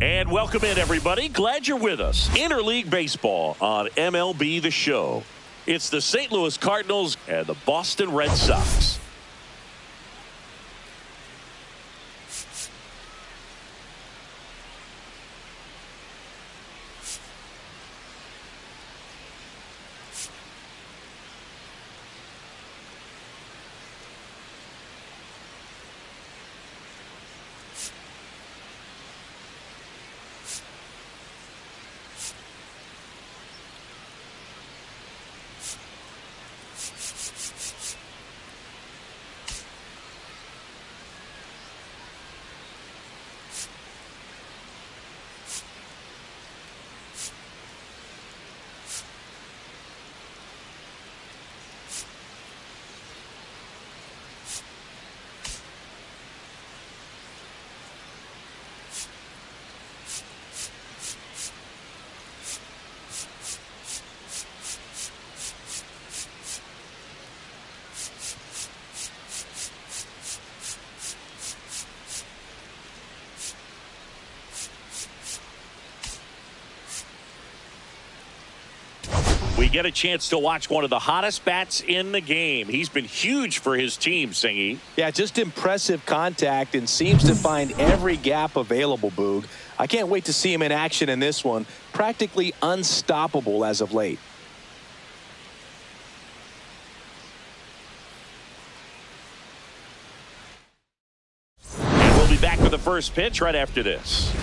And welcome in, everybody. Glad you're with us. Interleague Baseball on MLB The Show. It's the St. Louis Cardinals and the Boston Red Sox. We get a chance to watch one of the hottest bats in the game. He's been huge for his team, Singy. Yeah, just impressive contact and seems to find every gap available, Boog. I can't wait to see him in action in this one. Practically unstoppable as of late. And we'll be back with the first pitch right after this.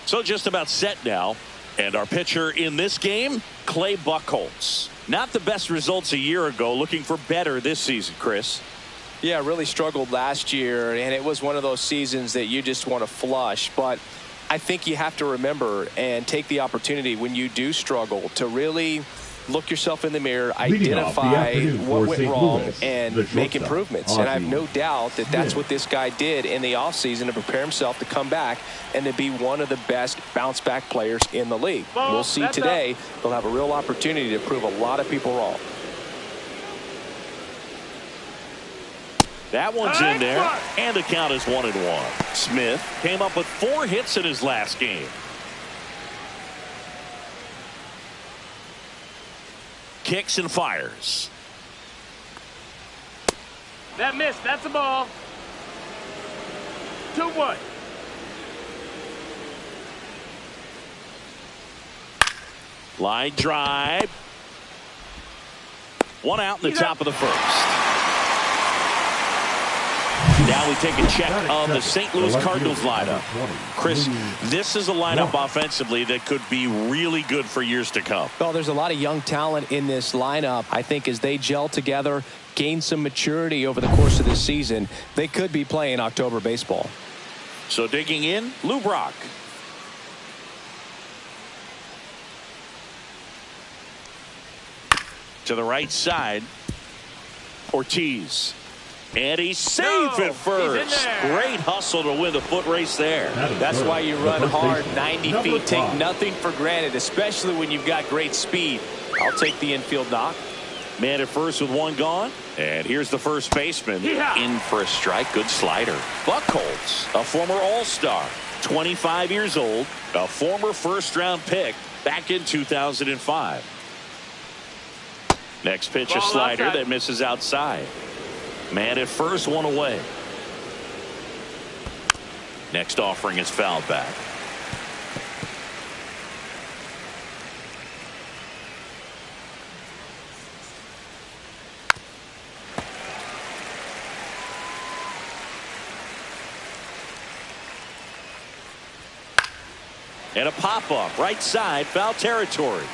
So just about set now. And our pitcher in this game, Clay Buchholz. Not the best results a year ago. Looking for better this season, Chris. Yeah, really struggled last year, and it was one of those seasons that you just want to flush. But I think you have to remember and take the opportunity when you do struggle to really look yourself in the mirror, identify what went wrong, and make improvements. And I have no doubt that that's what this guy did in the offseason to prepare himself to come back and to be one of the best bounce-back players in the league. We'll see today. He'll have a real opportunity to prove a lot of people wrong. That one's in there, and the count is 1-1. Smith came up with 4 hits in his last game. Kicks and fires. That missed. That's a ball. 2-1. Line drive. 1 out in the top of the first. Now we take a check of the St. Louis Cardinals lineup. Chris, this is a lineup offensively that could be really good for years to come. Well, there's a lot of young talent in this lineup. I think as they gel together, gain some maturity over the course of this season, they could be playing October baseball. So digging in, Lou Brock. To the right side, Ortiz. And he's safe at first. Great hustle to win the foot race there. That's why you run hard 90 feet. Take nothing for granted, especially when you've got great speed. I'll take the infield knock. Man at first with 1 gone. And here's the first baseman in for a strike. Good slider. Buchholz, a former All-Star, 25 years old, a former first-round pick back in 2005. Next pitch, a slider that misses outside. Man at first, 1 away. Next offering is fouled back. And a pop-up, right side, foul territory.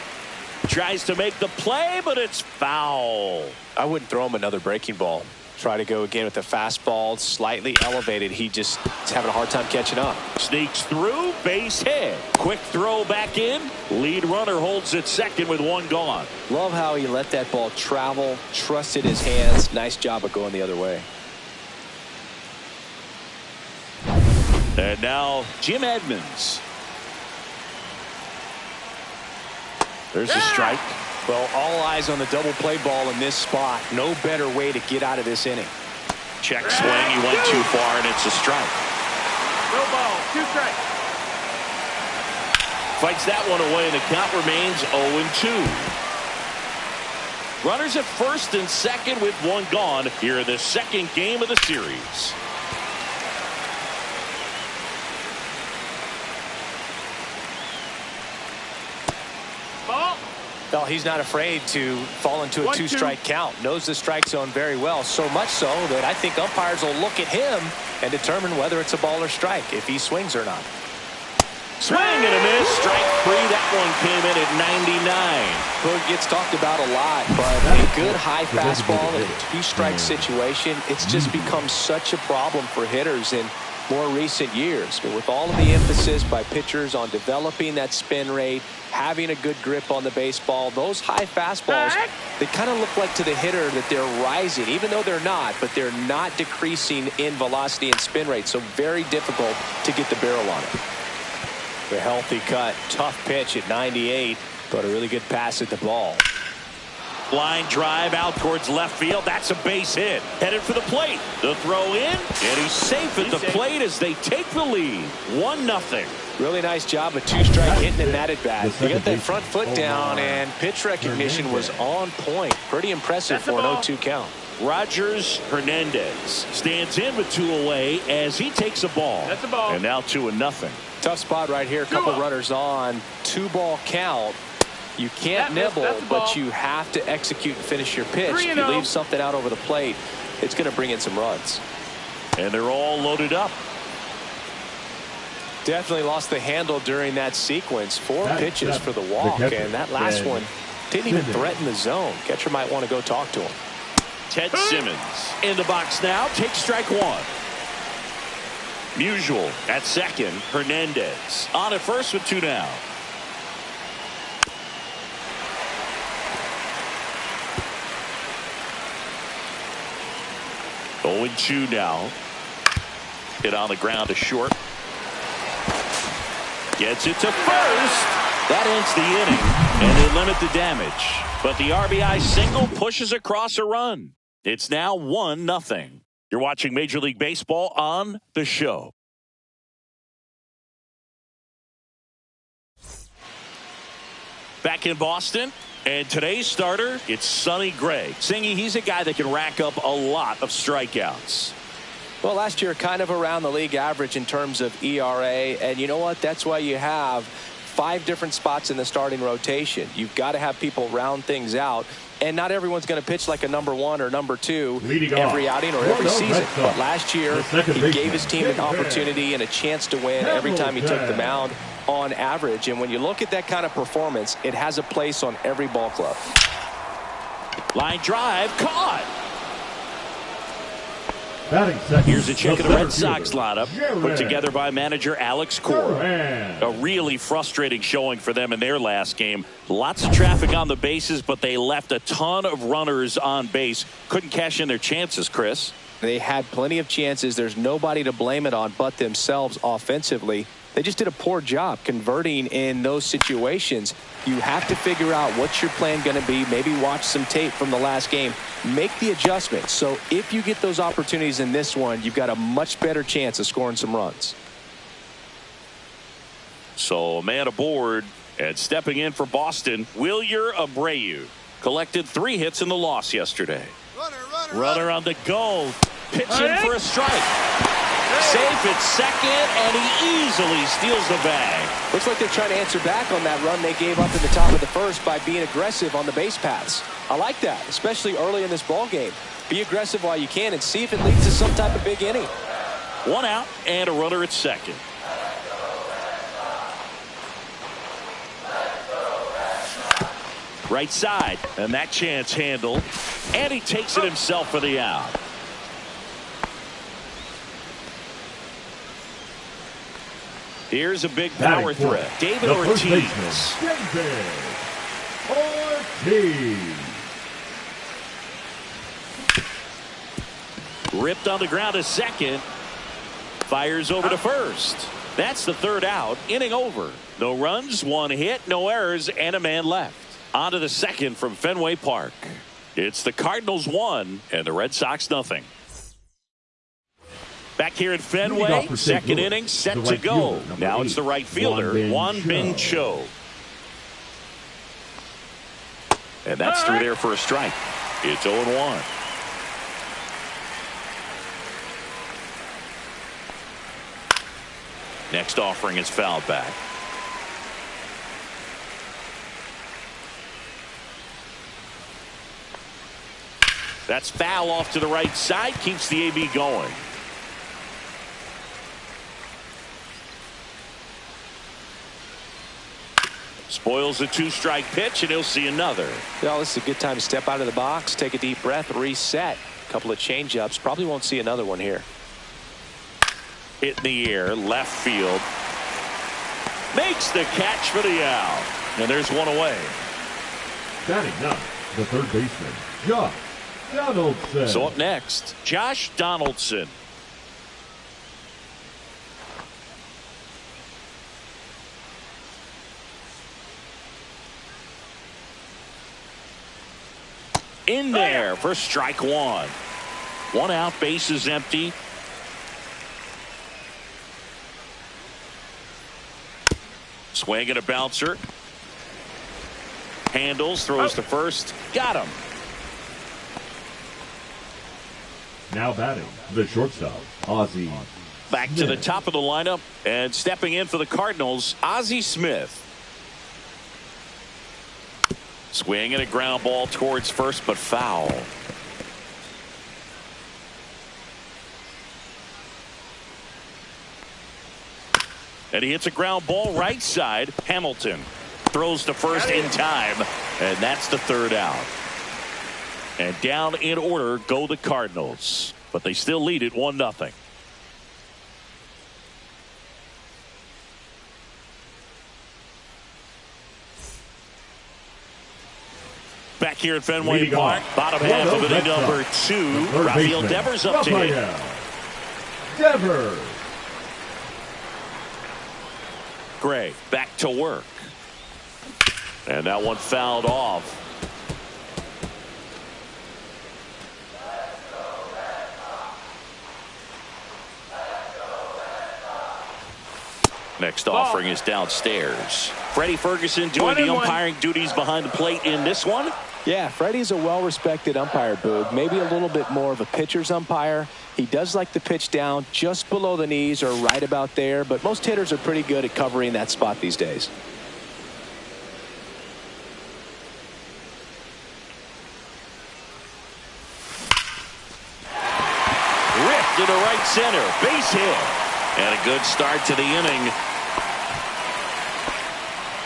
Tries to make the play, but it's foul. I wouldn't throw him another breaking ball. Try to go again with the fastball, slightly elevated. He just is having a hard time catching up. Sneaks through, base hit. Quick throw back in. Lead runner holds at second with 1 gone. Love how he let that ball travel, trusted his hands. Nice job of going the other way. And now Jim Edmonds. There's a strike. Well, all eyes on the double play ball in this spot. No better way to get out of this inning. Check swing. He went too far, and it's a strike. No ball. 2 strikes. Fights that one away, and the count remains 0-2. Runners at first and second with one gone here in the second game of the series. Ball. Well, he's not afraid to fall into a 2-strike count. Knows the strike zone very well. So much so that I think umpires will look at him and determine whether it's a ball or strike, if he swings or not. Swing and a miss. Strike 3. That one came in at 99. Well, it gets talked about a lot, but a good high fastball in a 2-strike situation, it's just become such a problem for hitters in more recent years. But with all of the emphasis by pitchers on developing that spin rate, having a good grip on the baseball, those high fastballs, they kind of look like to the hitter that they're rising, even though they're not, but they're not decreasing in velocity and spin rate. So very difficult to get the barrel on it. The healthy cut, tough pitch at 98, but a really good pass at the ball. Line drive out towards left field. That's a base hit. Headed for the plate. The throw in, and he's safe at the plate as they take the lead. 1-0. Really nice job of 2-strike hitting in that at bat. He got that front foot down, and pitch recognition was on point. Pretty impressive for an 0-2 count. Rogers Hernandez stands in with 2 away as he takes a ball. That's a ball. And now 2-0. Tough spot right here. A couple runners on. 2-ball count. You can't nibble, but you have to execute and finish your pitch. If you leave something out over the plate, it's going to bring in some runs. And they're all loaded up. Definitely lost the handle during that sequence. 4 pitches for the walk, and that last one didn't even threaten the zone. Catcher might want to go talk to him. Ted Simmons in the box now. Takes strike 1. Musial at second. Hernandez on at first with 2 down. Oh, 2 now. Hit on the ground to short. Gets it to first. That ends the inning, and they limit the damage. But the RBI single pushes across a run. It's now 1-0. You're watching Major League Baseball on The Show. Back in Boston. And today's starter, it's Sonny Gray. Singy, he's a guy that can rack up a lot of strikeouts. Well, last year, kind of around the league average in terms of ERA. And you know what? That's why you have 5 different spots in the starting rotation. You've got to have people round things out. And not everyone's going to pitch like a number 1 or number 2 every outing or every season. But last year, he gave his team an opportunity and a chance to win every time he took the mound on average. And when you look at that kind of performance, it has a place on every ball club. Line drive, caught. Second, here's a check of the Red Sox lineup put together by manager Alex Cora. A really frustrating showing for them in their last game. Lots of traffic on the bases, but they left a ton of runners on base. Couldn't cash in their chances, Chris. They had plenty of chances. There's nobody to blame it on but themselves offensively. They just did a poor job converting in those situations. You have to figure out what's your plan going to be. Maybe watch some tape from the last game. Make the adjustment. So if you get those opportunities in this one, you've got a much better chance of scoring some runs. So a man aboard and stepping in for Boston, Wilyer Abreu. Collected 3 hits in the loss yesterday. Runner on the go. Pitching for a strike. Safe at second, and he easily steals the bag. Looks like they're trying to answer back on that run they gave up in the top of the first by being aggressive on the base paths. I like that, especially early in this ball game. Be aggressive while you can and see if it leads to some type of big inning. 1 out and a runner at second. Right side, and that chance handled, and he takes it himself for the out. Here's a big power threat. David Ortiz. Ripped on the ground to second. Fires over to first. That's the 3rd out. Inning over. No runs, 1 hit, no errors, and a man left. On to the 2nd from Fenway Park. It's the Cardinals 1 and the Red Sox 0. Back here at Fenway, second inning set to go. Now it's the right fielder, Juan Bin Cho. And that's through there for a strike. It's 0-1. Next offering is fouled back. That's foul off to the right side. Keeps the AB going. Spoils a two-strike pitch, and he'll see another. Well, this is a good time to step out of the box, take a deep breath, reset. A couple of change-ups. Probably won't see another one here. Hit in the air, left field. Makes the catch for the out. And there's one away. Batting up, the third baseman, Josh Donaldson. So up next, Josh Donaldson. In there for strike one. One out, base is empty. Swing and a bouncer. Handles, throws to first. Got him. Now batting, the shortstop, Ozzie Back Smith. to the top of the lineup, and stepping in for the Cardinals, Ozzie Smith. Swing and a ground ball towards first, but foul. And he hits a ground ball right side. Hamilton throws to first in time, and that's the third out. And down in order go the Cardinals, but they still lead it 1-0. Back here at Fenway Park, bottom half of inning number 2. Rafael Devers up to hit. Devers. Gray back to work. And that one fouled off. Next offering is downstairs. Freddie Ferguson doing the umpiring duties behind the plate in this one. Yeah, Freddie's a well-respected umpire, Boog. Maybe a little bit more of a pitcher's umpire. He does like to pitch down just below the knees or right about there, but most hitters are pretty good at covering that spot these days. Ripped to the right center. Base hit. And a good start to the inning.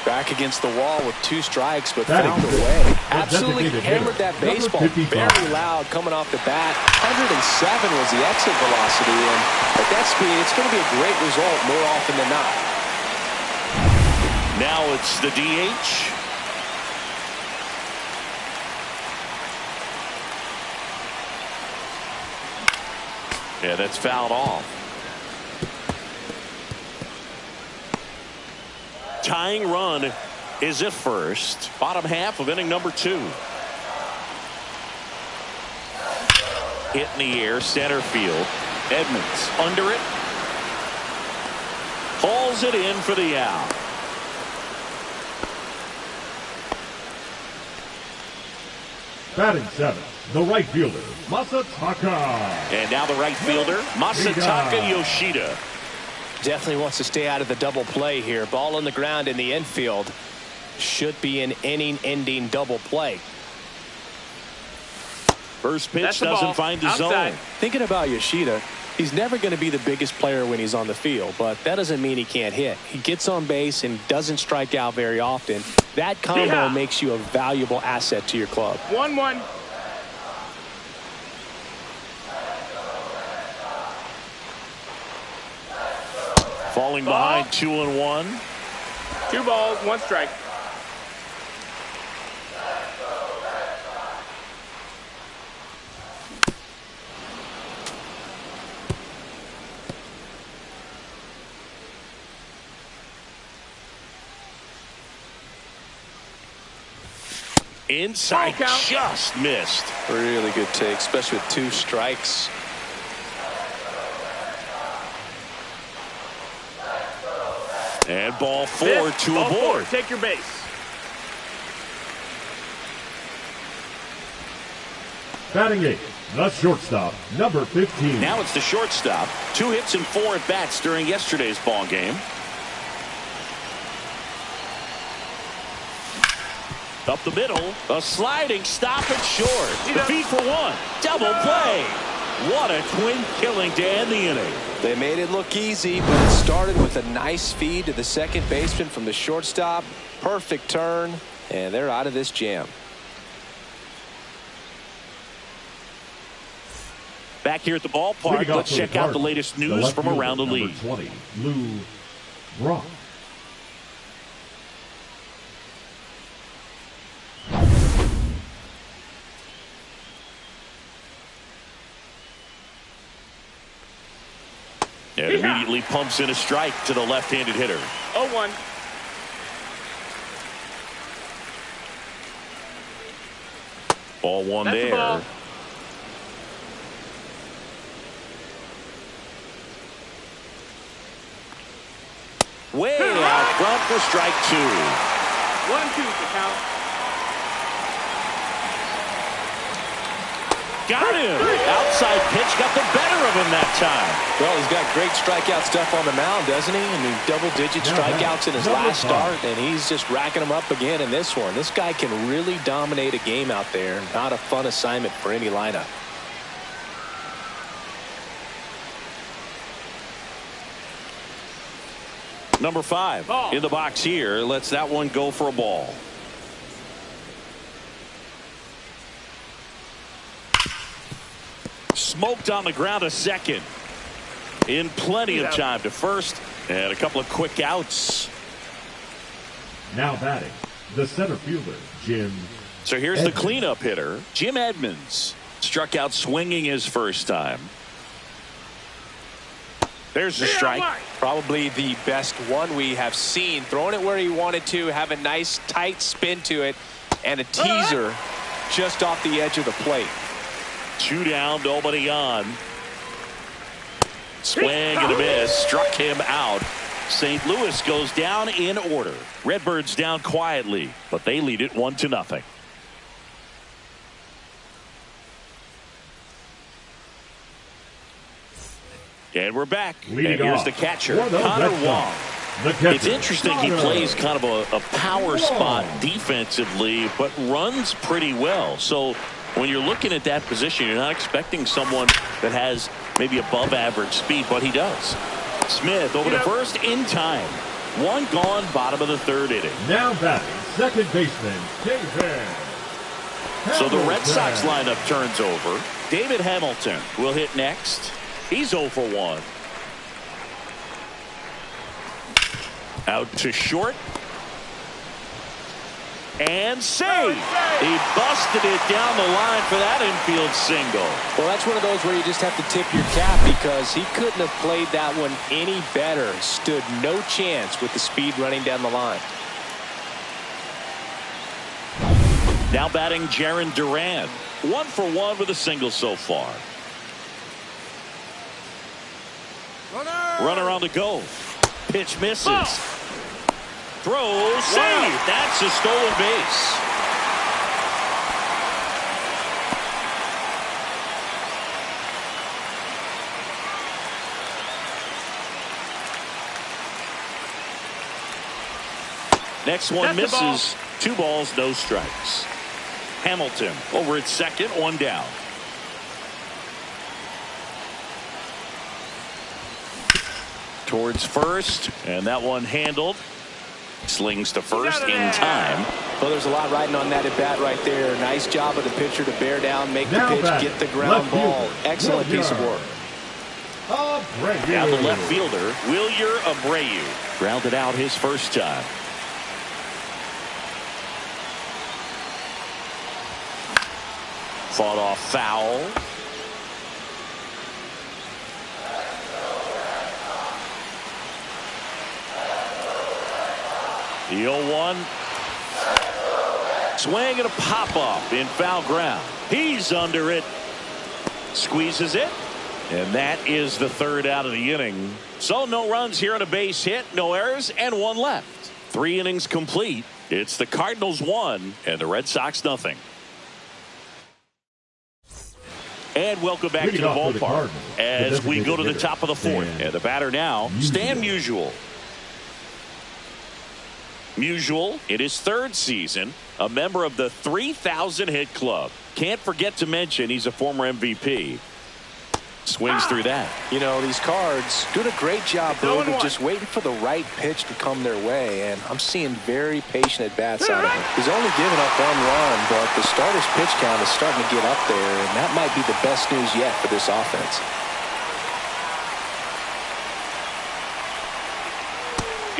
Back against the wall with 2 strikes, but found a way. Absolutely hammered that baseball. Very loud coming off the bat. 107 was the exit velocity, and at that speed, it's going to be a great result more often than not. Now it's the DH. Yeah, that's fouled off. Tying run is at first. Bottom half of inning number 2. Hit in the air, center field. Edmonds under it. Hauls it in for the out. Batting 7, the right fielder, Masataka. And now the right fielder, Masataka Yoshida. Definitely wants to stay out of the double play here. Ball on the ground in the infield. Should be an inning-ending double play. First pitch doesn't find the zone. Thinking about Yoshida, he's never going to be the biggest player when he's on the field, but that doesn't mean he can't hit. He gets on base and doesn't strike out very often. That combo makes you a valuable asset to your club. 1-1. Falling behind 2-1. 2 balls, 1 strike. Inside, just missed. Really good take, especially with 2 strikes. And ball 4 Fifth, to ball a board. 4. Take your base. Batting 8, the shortstop, number 15. Now it's the shortstop. 2 hits and 4 at bats during yesterday's ball game. Up the middle, a sliding stop and short. Defeat for 1. Double play. What a twin killing to end the inning. They made it look easy, but it started with a nice feed to the second baseman from the shortstop. Perfect turn, and they're out of this jam. Back here at the ballpark, let's check out the latest news from around the league. 20, Lou Brock. And immediately pumps in a strike to the left-handed hitter. 0-1. Ball 1 That's there. the ball. Way out front for strike 2. 1-2 the count. Got him. Outside pitch got the better of him that time. Well, he's got great strikeout stuff on the mound, doesn't he? I mean, double-digit strikeouts in his last start, and he's just racking them up again in this one. This guy can really dominate a game out there. Not a fun assignment for any lineup. Number 5 Ball. in the box here. Lets that one go for a ball. Smoked on the ground a second. In plenty of time to first. And a couple of quick outs. Now batting, the center fielder, Jim. So here's Edmonds. the cleanup hitter, Jim Edmonds. Struck out swinging his first time. There's the strike. Probably the best one we have seen. Throwing it where he wanted to, have a nice tight spin to it, and a teaser just off the edge of the plate. 2 down, nobody on. Swing and a miss. Struck him out. St. Louis goes down in order. Redbirds down quietly, but they lead it 1-0. And we're back. Leading and here's off the catcher, for the Connor Red Wong. Sox, the catcher, It's interesting he Connor plays kind of a power spot defensively, but runs pretty well. So when you're looking at that position, you're not expecting someone that has maybe above average speed, but he does. Smith over to first in time. 1 gone, bottom of the 3rd inning. Now batting, second baseman, David So the Red Hamilton. Sox lineup turns over. David Hamilton will hit next. He's 0 for 1. Out to short. And save. He busted it down the line for that infield single. Well, that's one of those where you just have to tip your cap because he couldn't have played that one any better. Stood no chance with the speed running down the line. Now batting Jarren Duran. 1 for 1 with a single so far. Runner on the go. Pitch misses. Throws. Save. That's a stolen base. Next one misses. 2 balls, no strikes. Hamilton over at second, 1 down. Towards first, and that one handled. Slings to first in time. Well, there's a lot riding on that at bat right there. Nice job of the pitcher to bear down, make the Now pitch, back, get the ground left ball. fielder, Excellent piece of Wilyer. work. Abreu. Now the left fielder, Wilyer Abreu. Grounded out his first time. Fought off foul. The 0-1. Swing and a pop-up in foul ground. He's under it. Squeezes it. And that is the third out of the inning. So no runs here on a base hit, no errors, and one left. 3 innings complete. It's the Cardinals 1 and the Red Sox nothing. And welcome back to the ballpark as we go to the top of the 4th. And the batter now, Stan Musial. Musial, in his 3rd season, a member of the 3,000 hit club. Can't forget to mention he's a former MVP. Swings through that. You know, these Cards doing a great job, Boog, of just waiting for the right pitch to come their way, and I'm seeing very patient at-bats out of him. He's only given up 1 run, but the starter's pitch count is starting to get up there, and that might be the best news yet for this offense.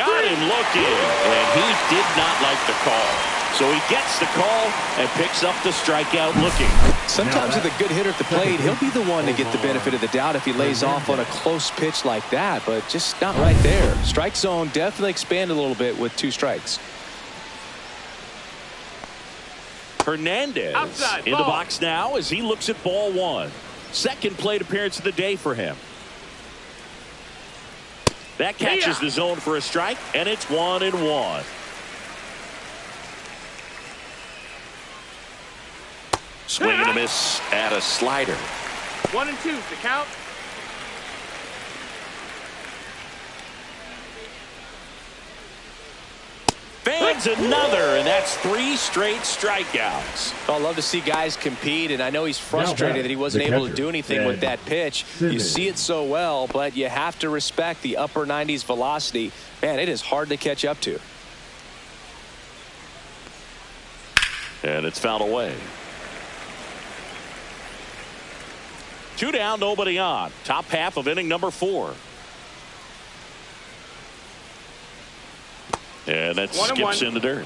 Got him looking, and he did not like the call. So he gets the call and picks up the strikeout looking. Sometimes with a good hitter at the plate, he'll be the one to get the benefit of the doubt if he lays off on a close pitch like that, but just not right there. Strike zone definitely expanded a little bit with 2 strikes. Hernandez Outside, in the box now as he looks at ball 1. Second plate appearance of the day for him. That catches the zone for a strike, and it's 1-1. Swing and a miss at a slider. 1-2 the count. Fans another, and that's 3 straight strikeouts. I love to see guys compete, and I know he's frustrated that he wasn't able to do anything with that pitch. You see it so well, but you have to respect the upper 90s velocity. Man, it is hard to catch up to. And it's fouled away. 2 down, nobody on. Top half of inning number 4. And that skips in the dirt.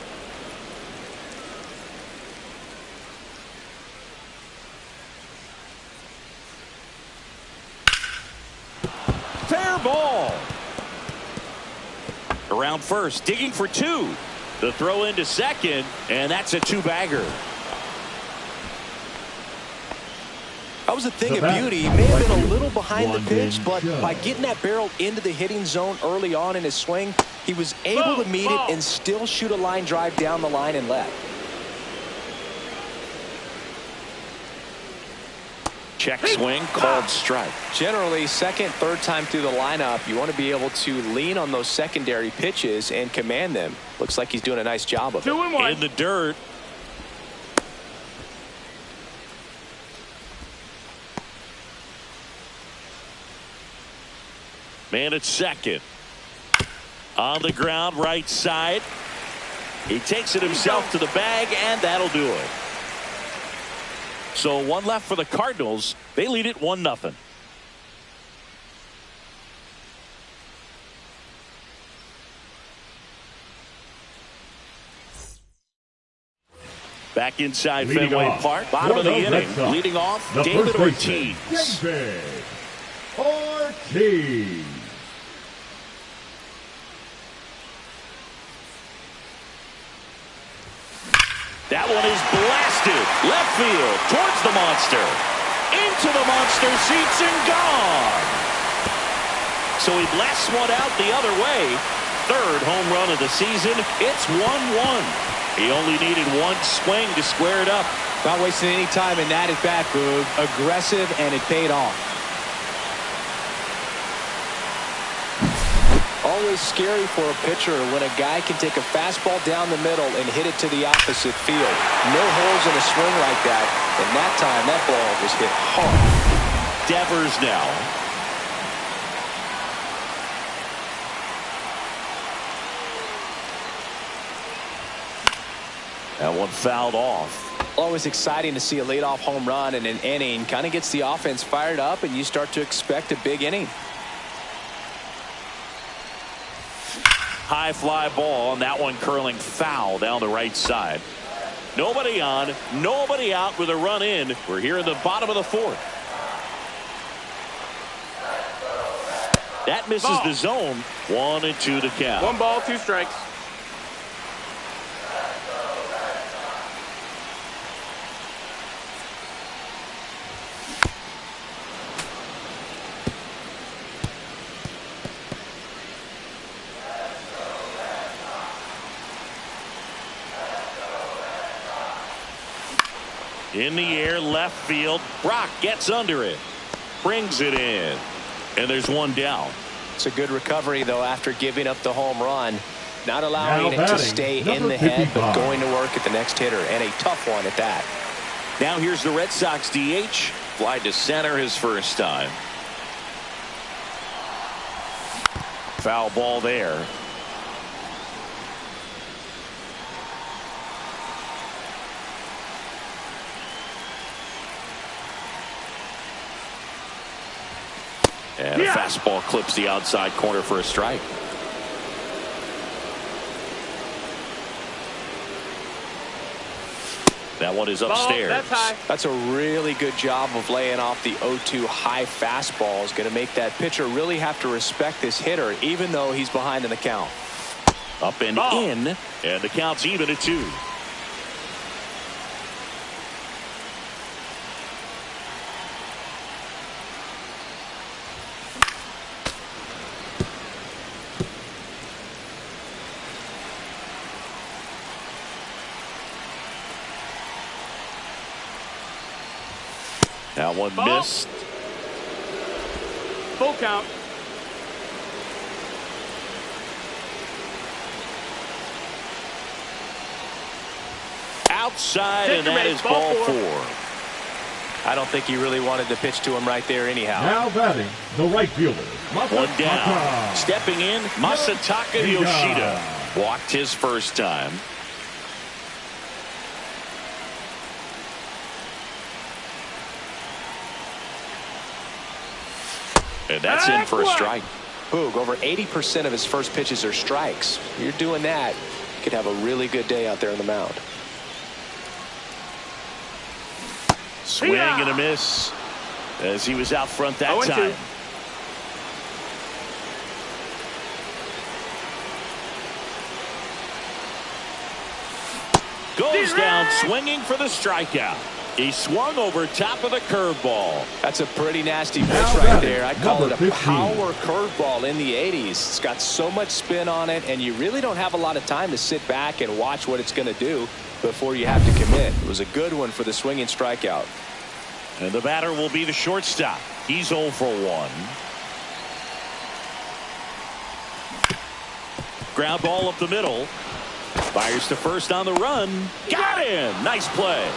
Fair ball. Around first, digging for 2. The throw into second, and that's a 2-bagger. That was a thing of beauty. He may have been a little behind the pitch, but by getting that barrel into the hitting zone early on in his swing, he was able to meet it and still shoot a line drive down the line and left. Check swing, called strike. Generally, second, third time through the lineup, you want to be able to lean on those secondary pitches and command them. Looks like he's doing a nice job of it. 2-1. In the dirt. Man at second. On the ground, right side. He takes it himself to the bag, and that'll do it. So 1 left for the Cardinals. They lead it 1-0. Back inside Fenway Park. Bottom of the inning. Leading off, David Ortiz. David Ortiz. That one is blasted left field towards the monster, into the monster seats and gone. So he blasts one out the other way. 3rd home run of the season. It's 1-1. He only needed 1 swing to square it up. Not wasting any time in that at bat, Boog. Aggressive, and it paid off. Always scary for a pitcher when a guy can take a fastball down the middle and hit it to the opposite field. No holes in a swing like that. And that time, that ball was hit hard. Devers now. That one fouled off. Always exciting to see a leadoff home run in an inning. Kind of gets the offense fired up, and you start to expect a big inning. High fly ball, and that one curling foul down the right side. Nobody on, nobody out with a run in. We're here in the bottom of the 4th. That misses the zone. 1-2 to count. 1 ball, 2 strikes. In the air, left field. Brock gets under it. Brings it in. And there's one down. It's a good recovery, though, after giving up the home run. Not allowing it to stay in the head, but going to work at the next hitter. And a tough one at that. Now here's the Red Sox DH. Fly to center his first time. Foul ball there. And a fastball clips the outside corner for a strike. That one is upstairs. That's high. That's a really good job of laying off the 0-2 high fastball. Is going to make that pitcher really have to respect this hitter, even though he's behind in the count. Up and in, and the count's even at 2. That one missed. Full count. Outside, and that is ball 4. I don't think he really wanted to pitch to him right there anyhow. Now batting, the right fielder. One down. Stepping in, Masataka Yoshida. Walked his first time. And that's in for a strike. Boog, over 80% of his first pitches are strikes. You're doing that, you could have a really good day out there on the mound. Swing and a miss as he was out front that time. Goes down swinging for the strikeout. He swung over top of the curveball. That's a pretty nasty pitch right there. I call it a power curveball in the 80s. It's got so much spin on it, and you really don't have a lot of time to sit back and watch what it's going to do before you have to commit. It was a good one for the swinging strikeout. And the batter will be the shortstop. He's 0 for 1. Ground ball up the middle. Fires to first on the run. Got him. Nice play.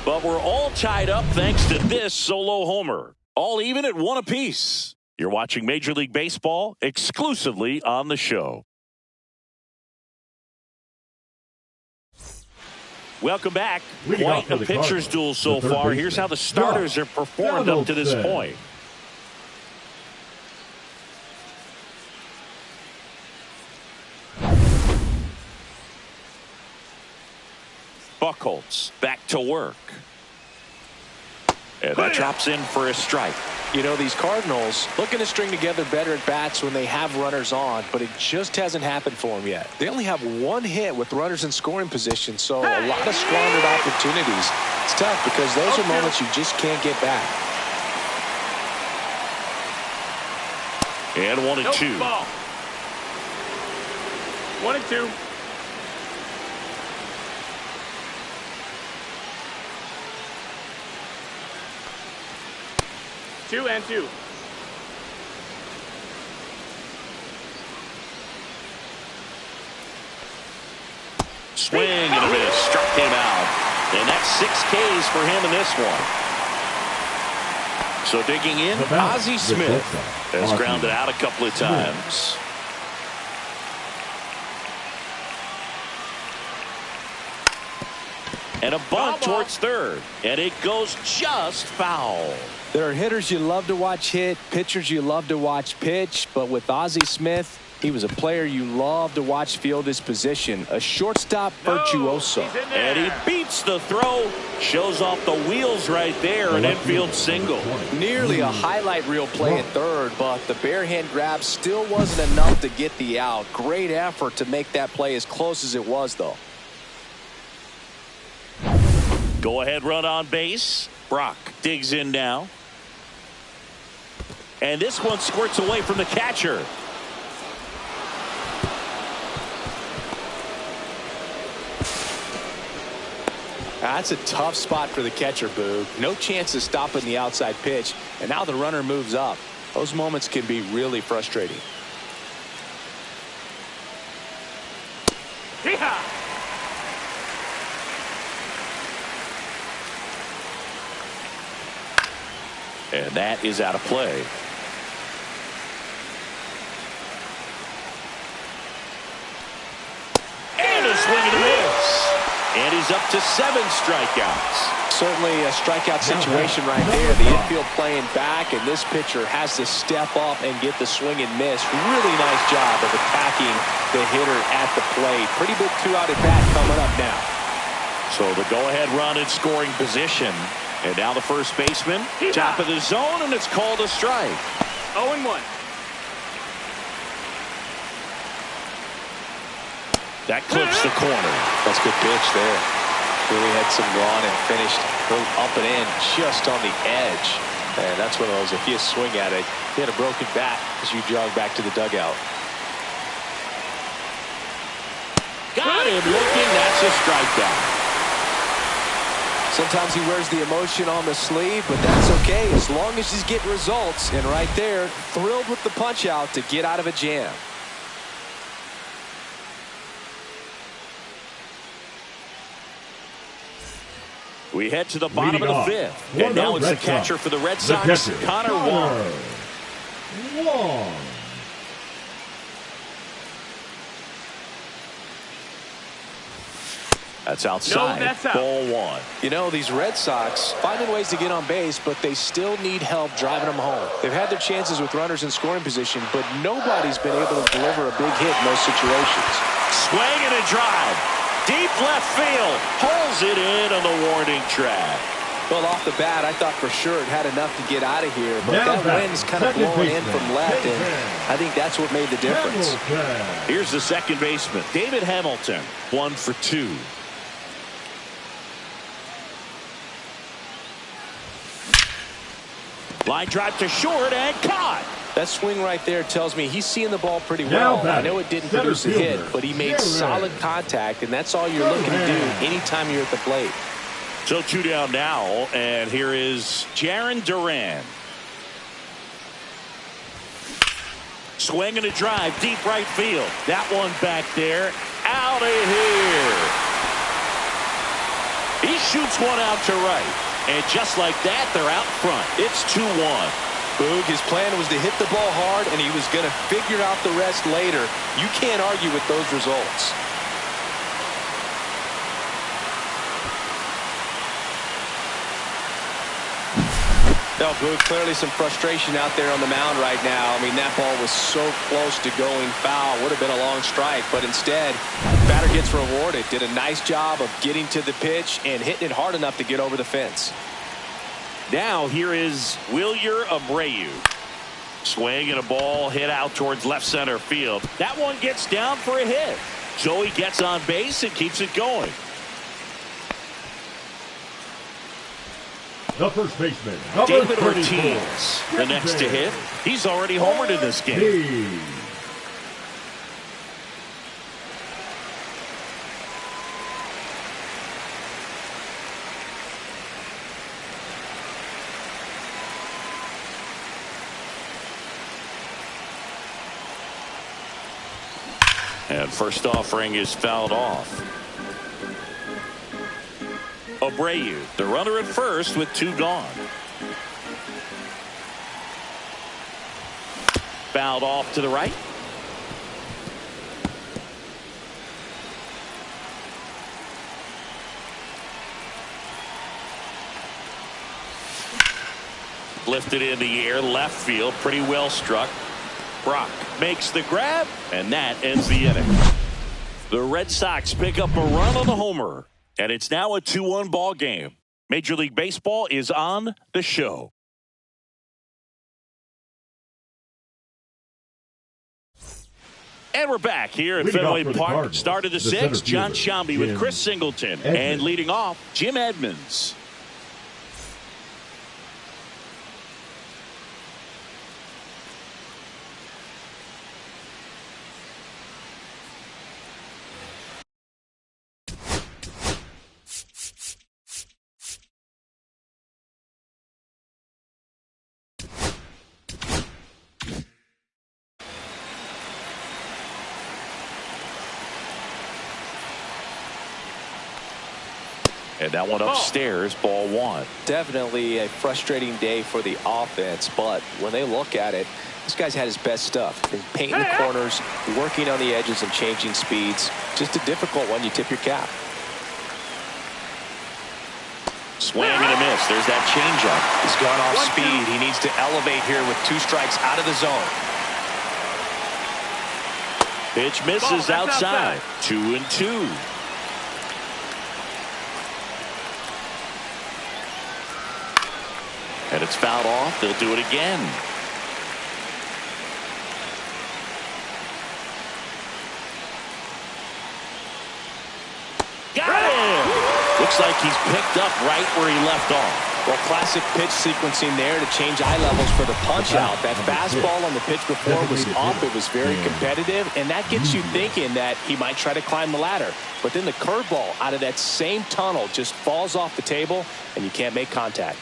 But we're all tied up thanks to this solo homer. All even at 1 apiece. You're watching Major League Baseball exclusively on the show. Welcome back. Quite a pitcher's duel so far. Here's how the starters have performed up to this point. Buchholz back to work. And that drops in for a strike. You know, these Cardinals looking to string together better at bats when they have runners on, but it just hasn't happened for them yet. They only have 1 hit with runners in scoring position, so a lot of squandered opportunities. It's tough because those are moments you just can't get back. And 1-2. Ball. 1-2. Two and 2. Swing and a miss. Struck him out. And that's 6 Ks for him in this one. So digging in, Ozzie Smith has grounded out a couple of times. And a bunt towards third. And it goes just foul. There are hitters you love to watch hit, pitchers you love to watch pitch, but with Ozzie Smith, he was a player you love to watch field his position, a shortstop virtuoso. And he beats the throw, shows off the wheels right there, an infield single. Nearly a highlight reel play at third, but the bare hand grab still wasn't enough to get the out. Great effort to make that play as close as it was, though. Go ahead run on base. Brock digs in now. And this one squirts away from the catcher. That's a tough spot for the catcher, Boog. No chance of stopping the outside pitch, and now the runner moves up. Those moments can be really frustrating. Yeehaw! And that is out of play. And a swing and a miss. And he's up to 7 strikeouts. Certainly a strikeout situation right there. The infield playing back, and this pitcher has to step up and get the swing and miss. Really nice job of attacking the hitter at the plate. Pretty big 2-out at bat coming up now. So the go-ahead run in scoring position. And now the first baseman, top of the zone, and it's called a strike. 0-1. That clips the corner. That's a good pitch there. Really had some run and finished up and in just on the edge. And that's one of those, if you swing at it, you had a broken bat as you jog back to the dugout. Got him looking. That's a strikeout. Sometimes he wears the emotion on the sleeve, but that's okay as long as he's getting results. And right there, thrilled with the punch out to get out of a jam. We head to the bottom of the 5th. And now it's the catcher for the Red Sox, Connor Wong. That's outside. No, that's out. Ball 1. You know, these Red Sox finding ways to get on base, but they still need help driving them home. They've had their chances with runners in scoring position, but nobody's been able to deliver a big hit in those situations. Swing and a drive. Deep left field. Pulls it in on the warning track. Well, off the bat, I thought for sure it had enough to get out of here, but that wind's kind of blowing in from left, and I think that's what made the difference. Here's the second baseman, David Hamilton, 1 for 2. Line drive to short and caught. That swing right there tells me he's seeing the ball pretty well. I know it didn't produce a hit, but he made solid contact, and that's all you're looking to do anytime you're at the plate. So 2 down now, and here is Jaron Duran. Swing and a drive, deep right field. That one back there, out of here. He shoots one out to right. And just like that, they're out front. It's 2-1. Boog, his plan was to hit the ball hard, and he was going to figure out the rest later. You can't argue with those results. Now, Boog, clearly some frustration out there on the mound right now. I mean, that ball was so close to going foul. Would have been a long strike, but instead, batter gets rewarded. Did a nice job of getting to the pitch and hitting it hard enough to get over the fence. Now here is Wilyer Abreu. Swing and a ball hit out towards left center field. That one gets down for a hit. So he gets on base and keeps it going. The first baseman, David Ortiz, the next to hit. He's already homered in this game. And first offering is fouled off. Abreu, the runner at first with 2 gone. Fouled off to the right. Lifted in the air, left field, pretty well struck. Brock makes the grab, and that ends the inning. The Red Sox pick up a run on the homer. And it's now a 2-1 ball game. Major League Baseball is on the show. And we're back here at Fenway Park. Start of the 6th, John Sciambi with Chris Singleton. And leading off, Jim Edmonds. And that one upstairs, ball one. Definitely a frustrating day for the offense, but when they look at it, this guy's had his best stuff. He's painting the corners, working on the edges and changing speeds. Just a difficult one. You tip your cap. Swing and a miss. There's that changeup. He's gone off speed. He needs to elevate here with 2 strikes out of the zone. Pitch misses outside. 2-2. And it's fouled off. They'll do it again. Got him! Looks like he's picked up right where he left off. Well, classic pitch sequencing there to change eye levels for the punch out. That fastball on the pitch before was up. It was very competitive, and that gets you thinking that he might try to climb the ladder. But then the curveball out of that same tunnel just falls off the table, and you can't make contact.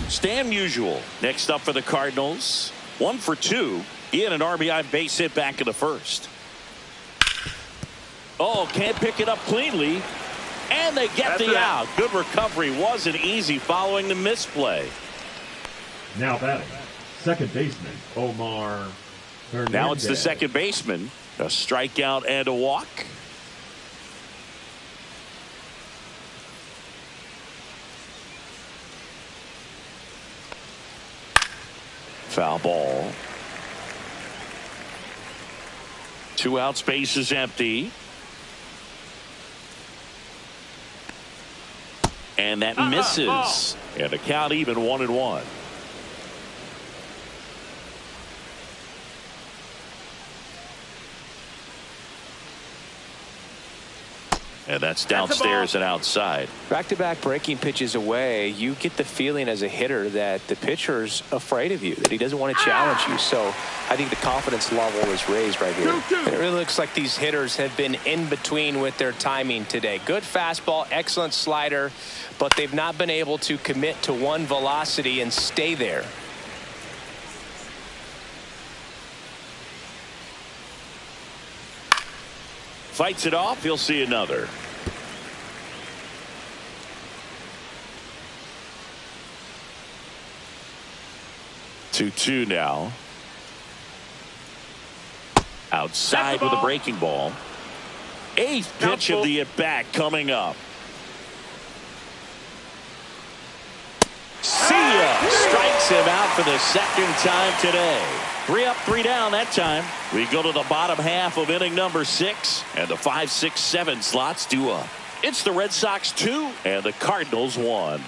Stan Musial next up for the Cardinals. 1 for 2. He had an RBI base hit back in the first. Oh, can't pick it up cleanly. And they get the out. Good recovery. Wasn't easy following the misplay. Now batting, second baseman, Omar Hernandez. Now it's the second baseman. A strikeout and a walk. Foul ball. 2 outs, base is empty. And that misses. And the count even 1-1. And that's downstairs and outside. Back-to-back breaking pitches away, you get the feeling as a hitter that the pitcher's afraid of you, that he doesn't want to challenge you. So I think the confidence level is raised right here. And it really looks like these hitters have been in between with their timing today. Good fastball, excellent slider, but they've not been able to commit to one velocity and stay there. Fights it off. He'll see another. Two now. Outside with a breaking ball. 8th pitch of the at-bat coming up. See ya! Strikes him out for the second time today. 3 up, 3 down that time. We go to the bottom half of inning number 6, and the 5, 6, 7 slots due up. It's the Red Sox 2 and the Cardinals 1.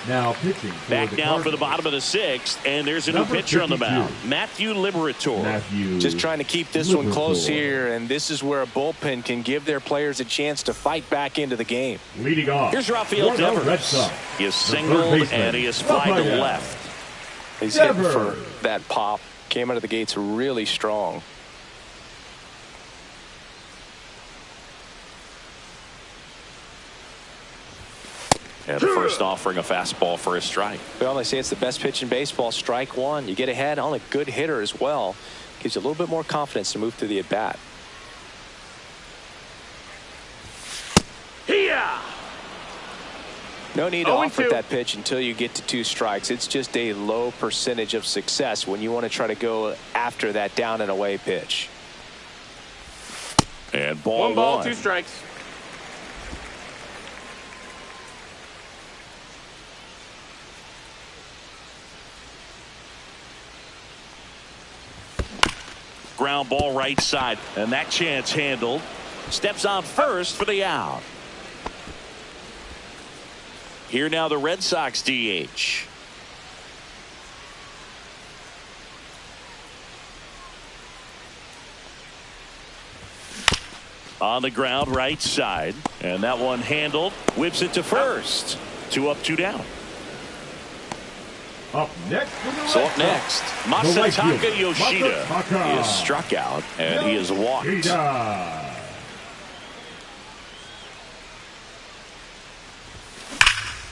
Now pitching. Back down for the bottom of the 6th, and there's a new pitcher on the mound, Matthew Liberatore. Just trying to keep this one close here, and this is where a bullpen can give their players a chance to fight back into the game. Leading off. Here's Rafael Devers. He is singled and he is flied to left. He's hitting for that pop. Came out of the gates really strong. And the first offering a fastball for a strike. Well, they say it's the best pitch in baseball. Strike one. You get ahead on a good hitter as well. Gives you a little bit more confidence to move through the at-bat. No need to offer that pitch until you get to 2 strikes. It's just a low percentage of success when you want to try to go after that down and away pitch. And ball 1, 2 strikes. Ground ball right side, and that chance handled. Steps on first for the out. Here now the Red Sox DH. On the ground right side, and that one handled. Whips it to first. 2 up, 2 down. Up next. So up next, Masataka Yoshida. He is struck out and he is walked.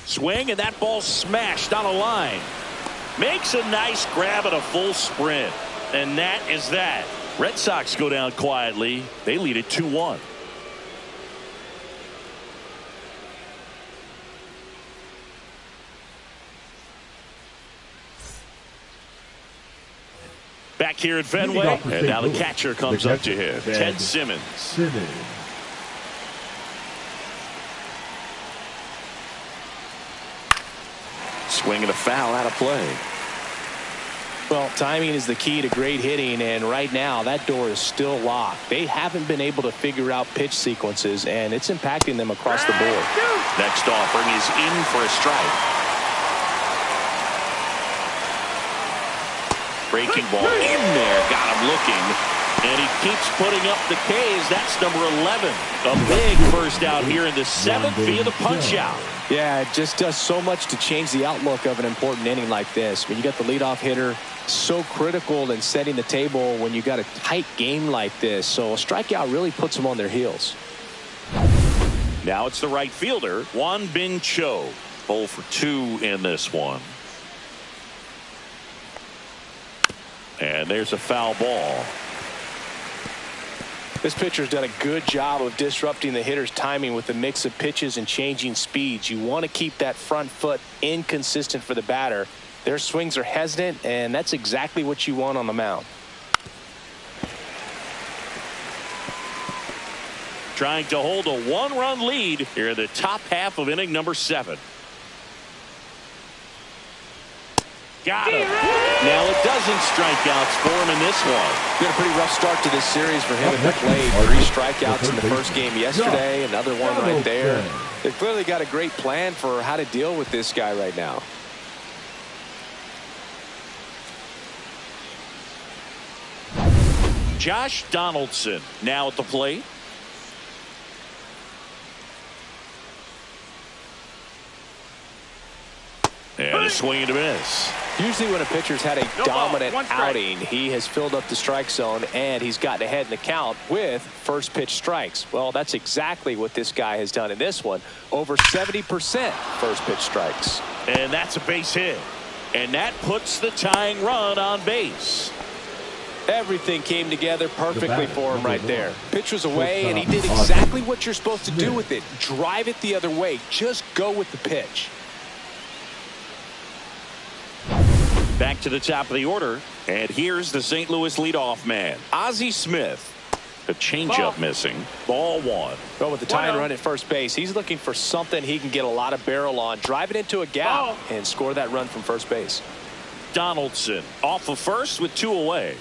Swing, and that ball smashed on a line. Makes a nice grab at a full sprint. And that is that. Red Sox go down quietly. They lead it 2-1. Back here at Fenway, and now the catcher comes up to him, Ted Simmons. Swing and a foul out of play. Well, timing is the key to great hitting, and right now that door is still locked. They haven't been able to figure out pitch sequences, and it's impacting them across the board. Next offering is in for a strike. Breaking ball in there, got him looking, and he keeps putting up the K's. That's number 11. A big first out here in the 7th via the punch out. Yeah, it just does so much to change the outlook of an important inning like this. When you got the leadoff hitter, so critical in setting the table when you got a tight game like this. So a strikeout really puts them on their heels. Now it's the right fielder, Juan Bin Cho. 0 for 2 in this one. And there's a foul ball. This pitcher's done a good job of disrupting the hitter's timing with a mix of pitches and changing speeds. You want to keep that front foot inconsistent for the batter. Their swings are hesitant, and that's exactly what you want on the mound. Trying to hold a 1-run lead here in the top half of inning number 7. Got him. Now a dozen strikeouts for him in this one. Been a pretty rough start to this series for him at the plate. 3 strikeouts in the first game yesterday. Another one right there. They've clearly got a great plan for how to deal with this guy right now. Josh Donaldson now at the plate. And a swing and a miss. Usually when a pitcher's had a dominant outing, he has filled up the strike zone and he's gotten ahead in the count with first pitch strikes. Well, that's exactly what this guy has done in this one. Over 70% first pitch strikes. And that's a base hit. And that puts the tying run on base. Everything came together perfectly for him right there. Pitch was away and he did exactly what you're supposed to do with it. Drive it the other way. Just go with the pitch. Back to the top of the order, and here's the St. Louis leadoff man, Ozzie Smith. A changeup missing. Ball 1. Well, with the tying run at first base, he's looking for something he can get a lot of barrel on, drive it into a gap, and score that run from first base. Donaldson off of first with 2 away.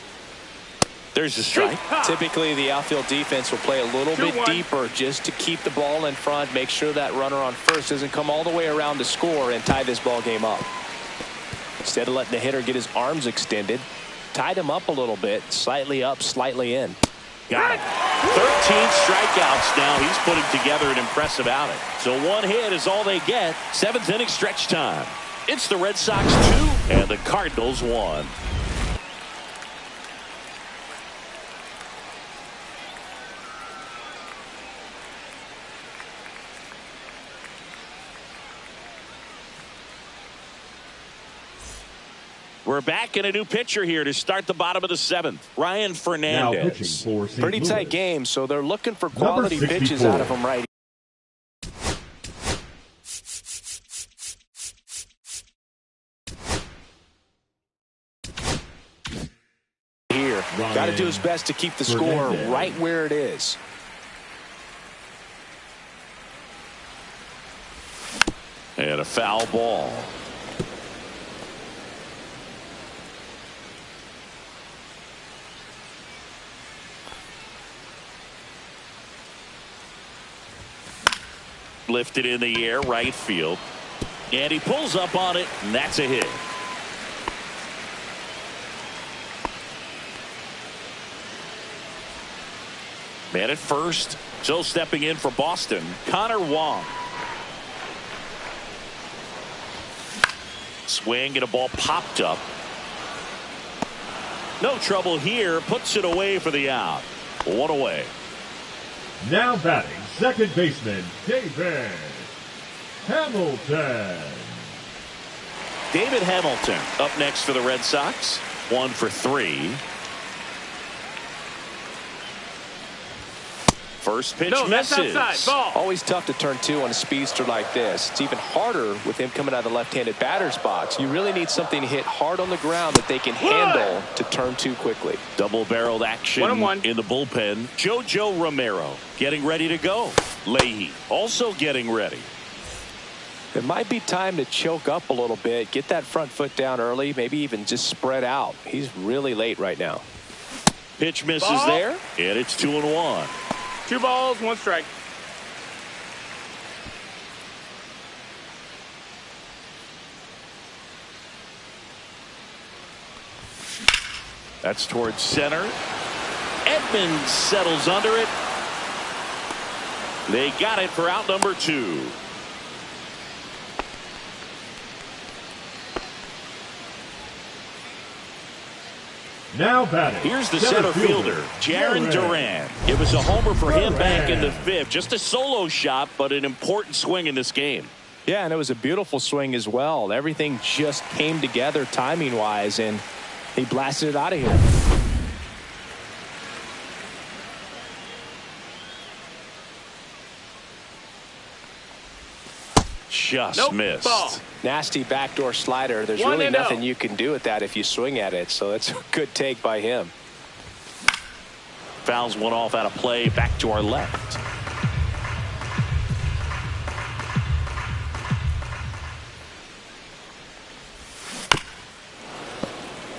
There's a strike. Typically, the outfield defense will play a little bit deeper just to keep the ball in front, make sure that runner on first doesn't come all the way around to score and tie this ball game up. Instead of letting the hitter get his arms extended, tied him up a little bit, slightly up, slightly in. Got it. 13 strikeouts now. He's putting together an impressive outing. So 1 hit is all they get. 7th inning stretch time. It's the Red Sox 2 and the Cardinals 1. We're back in a new pitcher here to start the bottom of the 7th. Ryan Fernandez. Pretty tight game, so they're looking for quality pitches out of him right here. Got to do his best to keep the score right where it is. And a foul ball. Lifted in the air, right field. And he pulls up on it, and that's a hit. Man at first, still stepping in for Boston, Connor Wong. Swing and a ball popped up. No trouble here, puts it away for the out. 1 away. Now batting, second baseman, David. Hamilton. David Hamilton up next for the Red Sox. 1 for 3. First pitch misses. Outside. Ball. Always tough to turn 2 on a speedster like this. It's even harder with him coming out of the left-handed batter's box. You really need something to hit hard on the ground that they can handle to turn 2 quickly. Double-barreled action 1-1. in the bullpen. Jojo Romero getting ready to go. Leahy also getting ready. It might be time to choke up a little bit, get that front foot down early, maybe even just spread out. He's really late right now. Pitch misses Ball. there, and it's 2-1. 2 balls, 1 strike. That's towards center. Edmonds settles under it. They got it for out number 2. Now batting. Here's the center fielder, Jarren Duran. It was a homer for him back in the 5th. Just a solo shot, but an important swing in this game. Yeah, and it was a beautiful swing as well. Everything just came together timing-wise, and he blasted it out of here. Just missed. Ball. Nasty backdoor slider. There's really nothing you can do with that if you swing at it, so that's a good take by him. Fouls one off out of play, back to our left.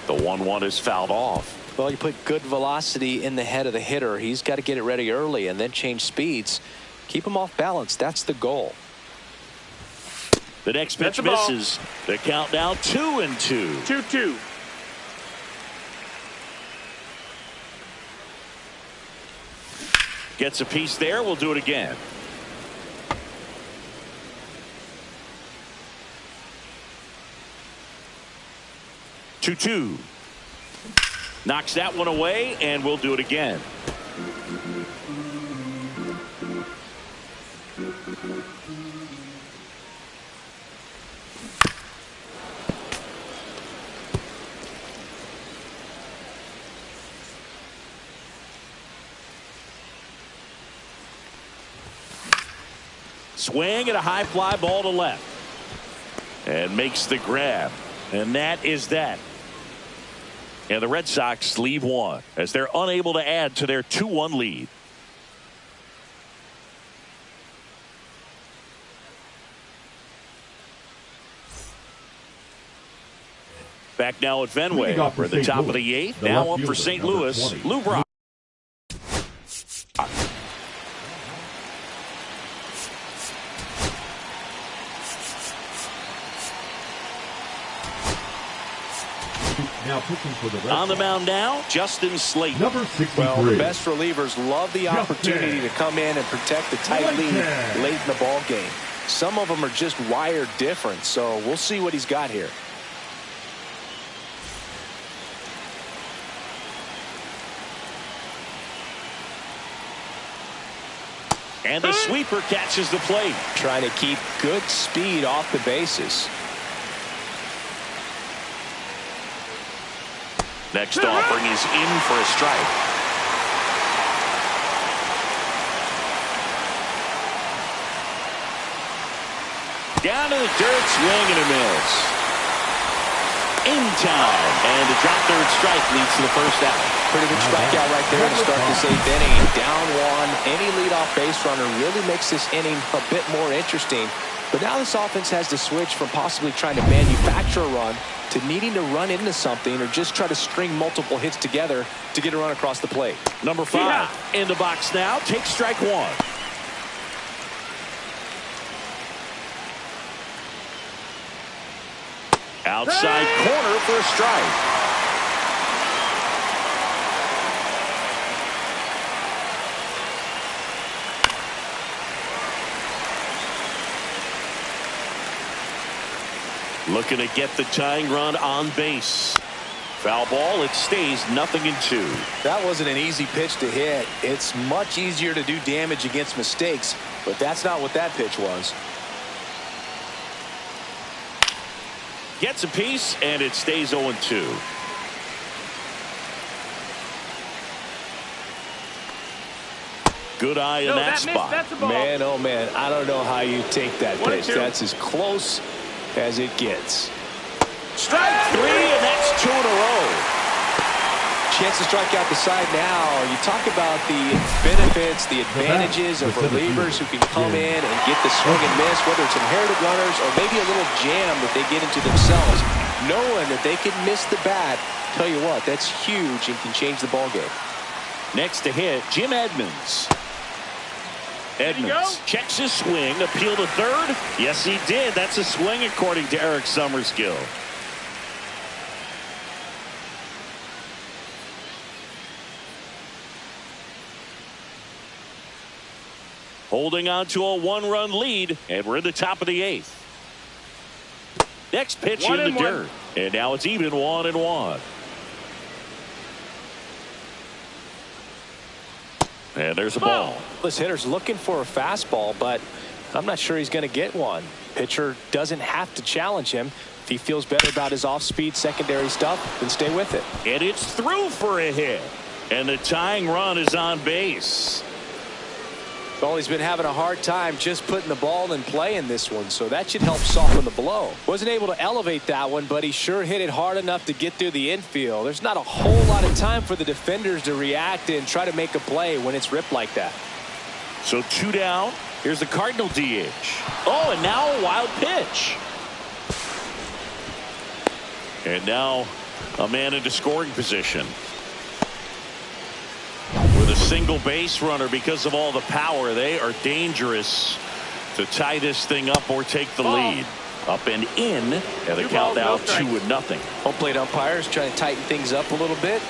The 1-1 is fouled off. Well, you put good velocity in the head of the hitter. He's got to get it ready early and then change speeds. Keep him off balance. That's the goal. The next pitch misses. The count now 2-2. 2-2. Gets a piece there. We'll do it again. 2-2. Knocks that one away, and we'll do it again. Swing and a high fly ball to left. And makes the grab. And that is that. And the Red Sox leave one as they're unable to add to their 2-1 lead. Back now at Fenway. We're at the top of the 8th. Now up for St. Louis, Lou Brock. Now pitching for the Red On the Sox. mound now, Justin Slayton. Number 63. Well, the best relievers love the opportunity to come in and protect the tight lead late in the ball game. Some of them are just wired different, so we'll see what he's got here. And the sweeper catches the plate. Trying to keep good speed off the bases. Next offering is in for a strike. Down to the dirt, swing and a miss. In time, and the drop third strike leads to the first out. Pretty good strikeout right there to start this 8th inning. Down one, any leadoff base runner really makes this inning a bit more interesting. But now this offense has to switch from possibly trying to manufacture a run to needing to run into something or just try to string multiple hits together to get a run across the plate. Number 5 in the box now. Takes strike 1. Outside corner for a strike. Looking to get the tying run on base. Foul ball. It stays 0-2. That wasn't an easy pitch to hit. It's much easier to do damage against mistakes, but that's not what that pitch was. Gets a piece, and it stays 0-2. Good eye in that spot. Man, oh man, I don't know how you take that pitch. That's as close as it gets. Strike 3, and that's 2 in a row. Chance to strike out the side now. You talk about the benefits, the advantages of relievers who can come in and get the swing and miss, whether it's inherited runners or maybe a little jam that they get into themselves, knowing that they can miss the bat. Tell you what, that's huge and can change the ball game. Next to hit, Jim Edmonds. Edmonds checks his swing, appeal to third. Yes, he did. That's a swing according to Eric Summerskill. Holding on to a 1-run lead, and we're in the top of the 8th. Next pitch in the dirt, and now it's even 1-1. And there's a ball. This hitter's looking for a fastball, but I'm not sure he's going to get one. Pitcher doesn't have to challenge him. If he feels better about his off-speed secondary stuff, then stay with it. And it's through for a hit. And the tying run is on base. Well, he's been having a hard time just putting the ball in play in this one, so that should help soften the blow. Wasn't able to elevate that one, but he sure hit it hard enough to get through the infield. There's not a whole lot of time for the defenders to react and try to make a play when it's ripped like that. So 2 down. Here's the Cardinal DH. Oh, and now a wild pitch. And now a man into scoring position. With a single base runner, because of all the power, they are dangerous to tie this thing up or take the lead. Up and in, and the count now 2-0. Home plate umpires trying to tighten things up a little bit.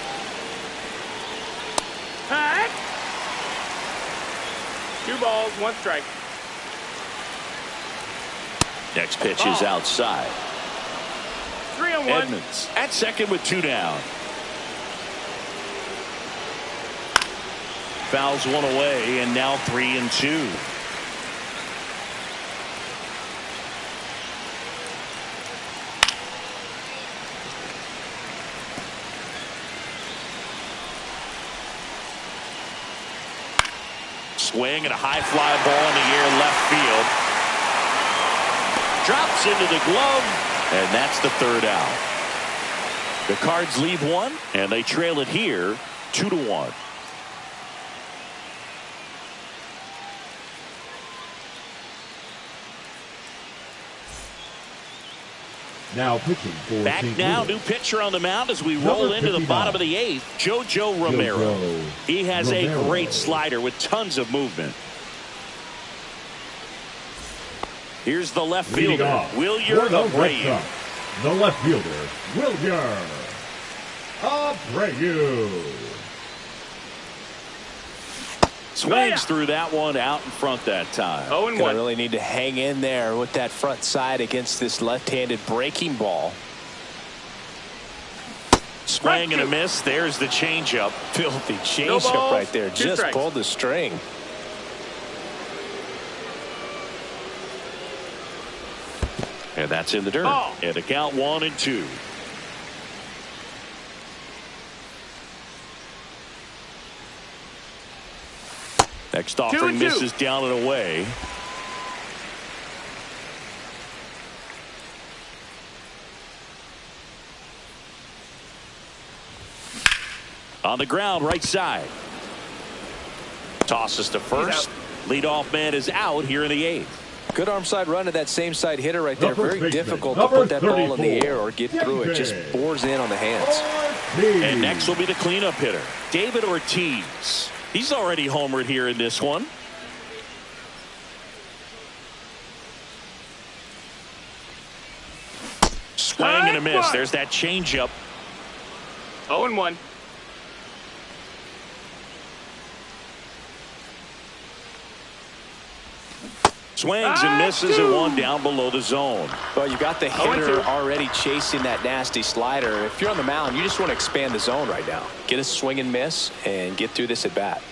All 2 balls, 1 strike. Next pitch is outside. 3-1. Edmonds at second with 2 down. Fouls 1 away, and now 3-2. Swing and a high fly ball in the air left field. Drops into the glove, and that's the 3rd out. The Cards leave 1, and they trail it here 2-1. Now pitching for back St. now, Louis. new pitcher on the mound as we roll into the bottom of the 8th. JoJo Romero. He has a great slider with tons of movement. Here's the left fielder, Wilyer Abreu. The left fielder, Wilyer Abreu. Swings through that one out in front that time. 0-1. Gonna really need to hang in there with that front side against this left-handed breaking ball. Swing and a miss. There's the changeup. Filthy changeup right there. Just strikes. pulled the string. And that's in the dirt. And the count 1-2. Next offering misses down and away. On the ground, right side. Tosses to first. Leadoff man is out here in the 8th. Good arm side run to that same side hitter right there. Very baseman, difficult to put that ball in the air or get through it. Just bores in on the hands. And next will be the cleanup hitter, David Ortiz. He's already homered here in this one. Swing and a miss. There's that changeup. 0-1. Swings and misses at 1 down below the zone. Well, you got the hitter already chasing that nasty slider. If you're on the mound, you just want to expand the zone right now. Get a swing and miss and get through this at bat.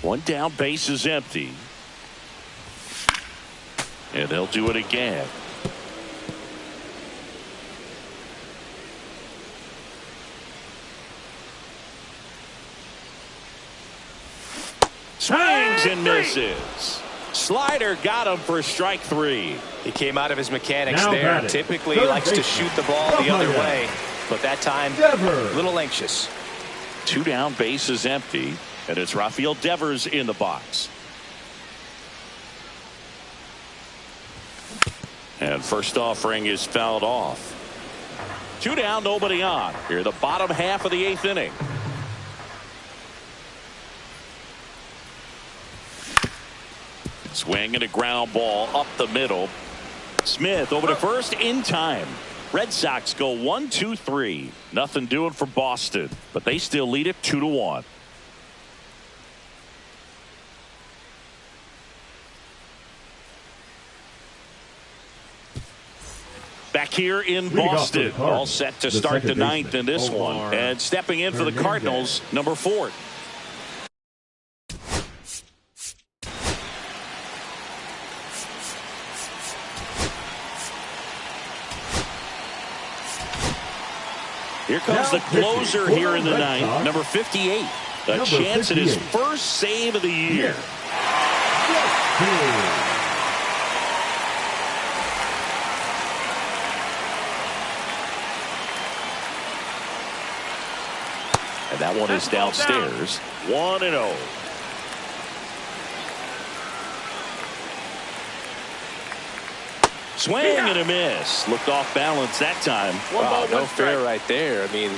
One down, base is empty. And they'll do it again. Swings and misses. Slider got him for strike 3. He came out of his mechanics Now there. batting. Typically Third likes to baseman. shoot the ball the other way, but that time a little anxious. 2 down, base is empty, and it's Rafael Devers in the box. And first offering is fouled off. 2 down, nobody on. Here, the bottom half of the 8th inning. Swing and a ground ball up the middle. Smith over to first in time. Red Sox go 1-2-3. Nothing doing for Boston, but they still lead it 2-1. Back here in Boston, all set to start the 9th in this one. And stepping in for the Cardinals, number 4. Here comes the closer here in the 9th, number 58. A chance at his first save of the year. And that one is downstairs. 1-0. Swing and a miss. Looked off balance that time. Wow, no fair right there. I mean,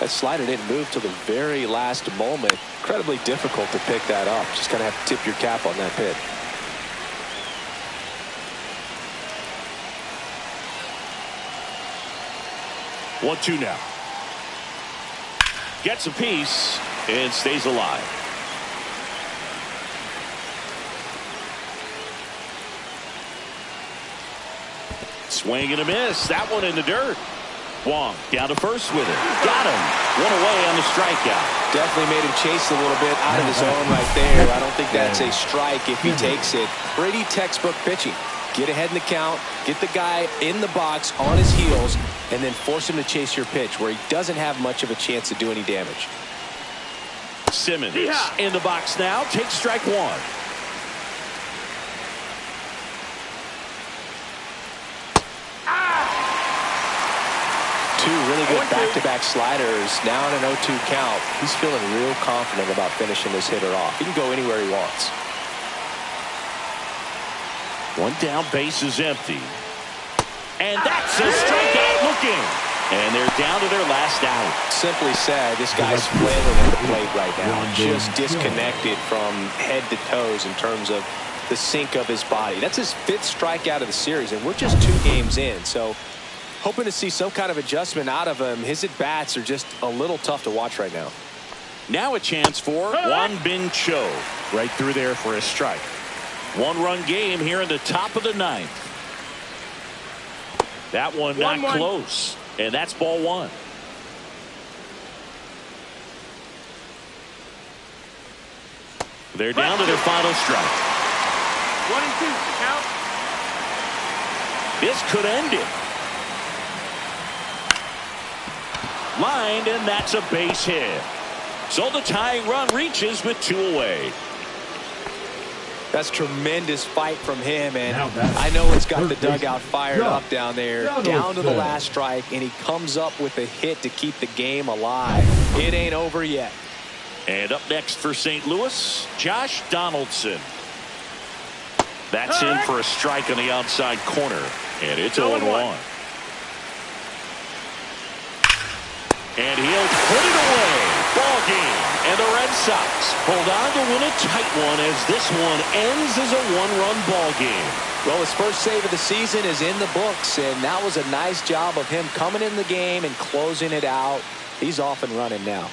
that slider didn't move till the very last moment. Incredibly difficult to pick that up. Just kind of have to tip your cap on that pitch. One, 2 now. Gets a piece and stays alive. Swing and a miss. That one in the dirt. Wong down to first with it. Got him. One away on the strikeout. Definitely made him chase a little bit out of his own right there. I don't think that's a strike if he takes it. Pretty textbook pitching. Get ahead in the count, get the guy in the box on his heels, and then force him to chase your pitch where he doesn't have much of a chance to do any damage. Simmons in the box now. Takes strike 1. Two really good back-to-back sliders. Now in an 0-2 count. He's feeling real confident about finishing this hitter off. He can go anywhere he wants. One down, base is empty. And that's a strikeout looking. And they're down to their last out. Simply said, this guy's flailing at the plate right now. Just disconnected from head to toes in terms of the sink of his body. That's his 5th strikeout of the series, and we're just 2 games in. So hoping to see some kind of adjustment out of him. His at-bats are just a little tough to watch right now. Now a chance for Won Bin Cho. Right through there for a strike. 1-run game here in the top of the 9th. That one not close. And that's ball 1. They're down to their final strike. 1 and 2. Count. This could end it. Lined, and that's a base hit. So the tying run reaches with 2 away. That's tremendous fight from him, and I know it's got the dugout fired up down there, down to the last strike, and he comes up with a hit to keep the game alive. It ain't over yet. And up next for St. Louis, Josh Donaldson. That's in for a strike on the outside corner, and it's 0-1. And he'll put it away. Ball game. And the Red Sox hold on to win a tight one as this one ends as a 1-run ball game. Well, his first save of the season is in the books, and that was a nice job of him coming in the game and closing it out. He's off and running now.